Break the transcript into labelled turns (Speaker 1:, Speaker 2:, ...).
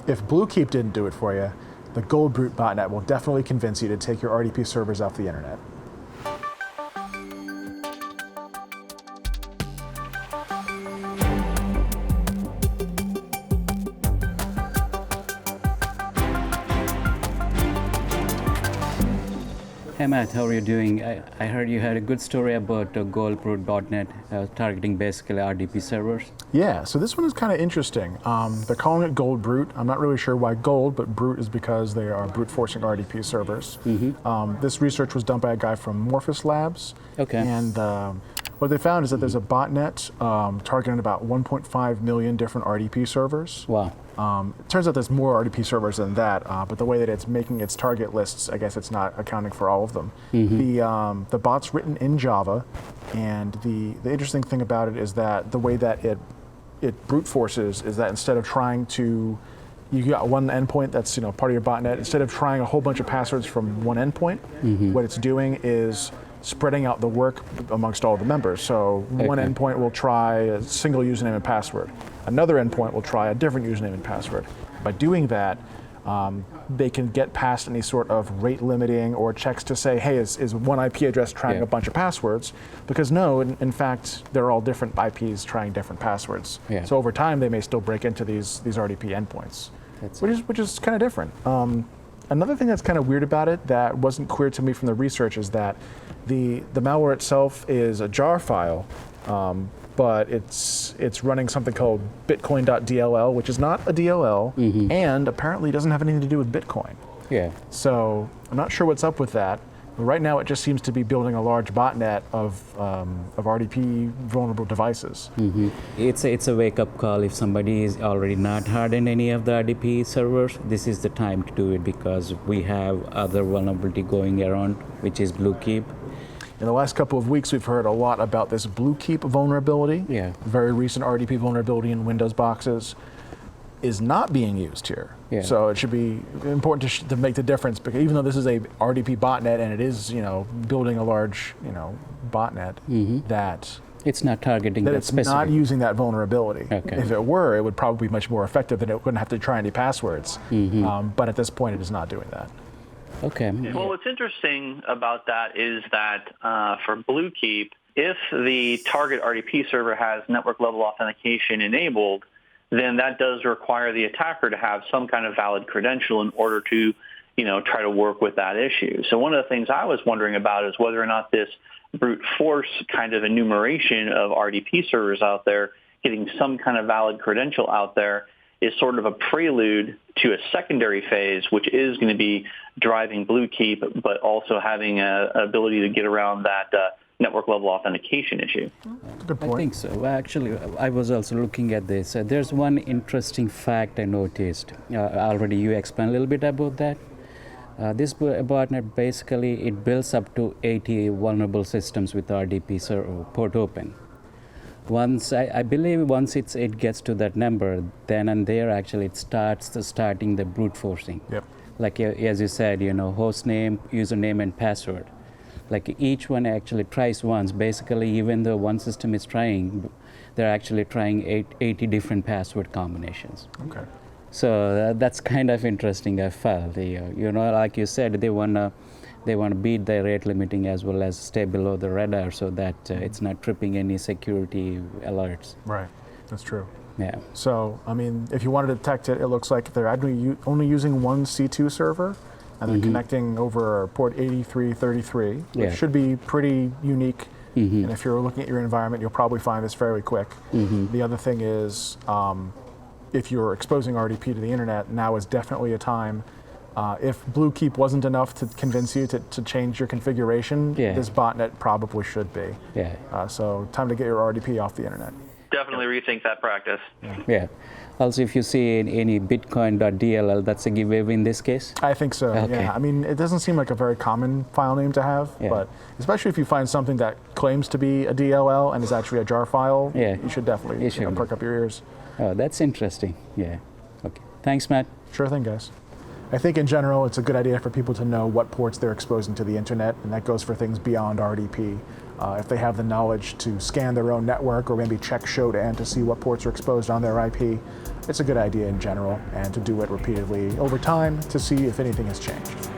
Speaker 1: If Bluekeep didn't do it for you, the Goldbrute botnet will definitely convince you to take your RDP servers off the internet.
Speaker 2: Hey Matt, how are you doing? I heard you had a good story about Goldbrute.net targeting basically RDP servers.
Speaker 1: Yeah, so this one is kind of interesting. They're calling it Goldbrute. I'm not really sure why gold, but brute is because they are brute forcing RDP servers. This research was done by a guy from Morphus Labs.
Speaker 2: Okay.
Speaker 1: And what they found is that there's a botnet targeting about 1.5 million different RDP servers.
Speaker 2: Wow.
Speaker 1: It turns out there's more RDP servers than that, but the way that it's making its target lists, I guess it's not accounting for all of them. The bot's written in Java, and the interesting thing about it is that the way that it brute forces is that instead of trying to, you got one endpoint that's part of your botnet, instead of trying a whole bunch of passwords from one endpoint, what it's doing is spreading out the work amongst all the members. So one endpoint will try a single username and password. Another endpoint will try a different username and password. By doing that, they can get past any sort of rate limiting or checks to say, hey, is one IP address trying a bunch of passwords? Because no, in fact, they're all different IPs trying different passwords. So over time, they may still break into these RDP endpoints, which is kind of different. Another thing that's kind of weird about it that wasn't clear to me from the research is that the malware itself is a jar file, but it's running something called bitcoin.dll, which is not a DLL, and apparently doesn't have anything to do with Bitcoin. So I'm not sure what's up with that. But right now, it just seems to be building a large botnet of RDP vulnerable devices.
Speaker 2: It's a wake-up call. If somebody is already not hardened any of the RDP servers, this is the time to do it, because we have other vulnerability going around, which is Bluekeep.
Speaker 1: In the last couple of weeks, we've heard a lot about this Bluekeep vulnerability. Very recent RDP vulnerability in Windows boxes is not being used here. So it should be important to make the difference, because even though this is a RDP botnet and it is, building a large, botnet, that
Speaker 2: it's not targeting
Speaker 1: that
Speaker 2: that
Speaker 1: it's
Speaker 2: specific.
Speaker 1: not using that vulnerability. If it were, it would probably be much more effective, and it wouldn't have to try any passwords. But at this point, it is not doing that.
Speaker 3: Well, what's interesting about that is that for Bluekeep, if the target RDP server has network level authentication enabled, then that does require the attacker to have some kind of valid credential in order to, try to work with that issue. So one of the things I was wondering about is whether or not this brute force kind of enumeration of RDP servers out there getting some kind of valid credential out there is sort of a prelude to a secondary phase, which is going to be driving Bluekeep, but also having an ability to get around that network-level authentication issue.
Speaker 1: Good point.
Speaker 2: I think so. Actually, I was also looking at this. There's one interesting fact I noticed. Already you explained a little bit about that. This botnet, basically, it builds up to 80 vulnerable systems with RDP port open. I believe once it gets to that number, then and there actually it starting the brute forcing. Like as you said, host name, username, and password. Like each one actually tries once. Basically, even though one system is trying, they're actually trying 80 different password combinations. So that's kind of interesting, I felt. Like you said, they wanna beat the rate limiting as well as stay below the radar so that it's not tripping any security alerts.
Speaker 1: Right, that's true.
Speaker 2: So,
Speaker 1: I mean, if you wanted to detect it, it looks like they're only using one C2 server, and they're connecting over port 8333, which should be pretty unique. And if you're looking at your environment, you'll probably find this fairly quick. The other thing is, if you're exposing RDP to the internet, now is definitely a time. If Bluekeep wasn't enough to convince you to change your configuration, this botnet probably should be. So time to get your RDP off the internet.
Speaker 3: Definitely rethink that practice.
Speaker 2: Also, if you see any bitcoin.dll, that's a giveaway in this case?
Speaker 1: I think so, I mean, it doesn't seem like a very common file name to have, but especially if you find something that claims to be a DLL and is actually a jar file, you should definitely perk up your ears.
Speaker 2: Oh, that's interesting. Okay. Thanks, Matt.
Speaker 1: Sure thing, guys. I think in general, it's a good idea for people to know what ports they're exposing to the internet, and that goes for things beyond RDP. If they have the knowledge to scan their own network or maybe check Shodan to see what ports are exposed on their IP, it's a good idea in general, and to do it repeatedly over time to see if anything has changed.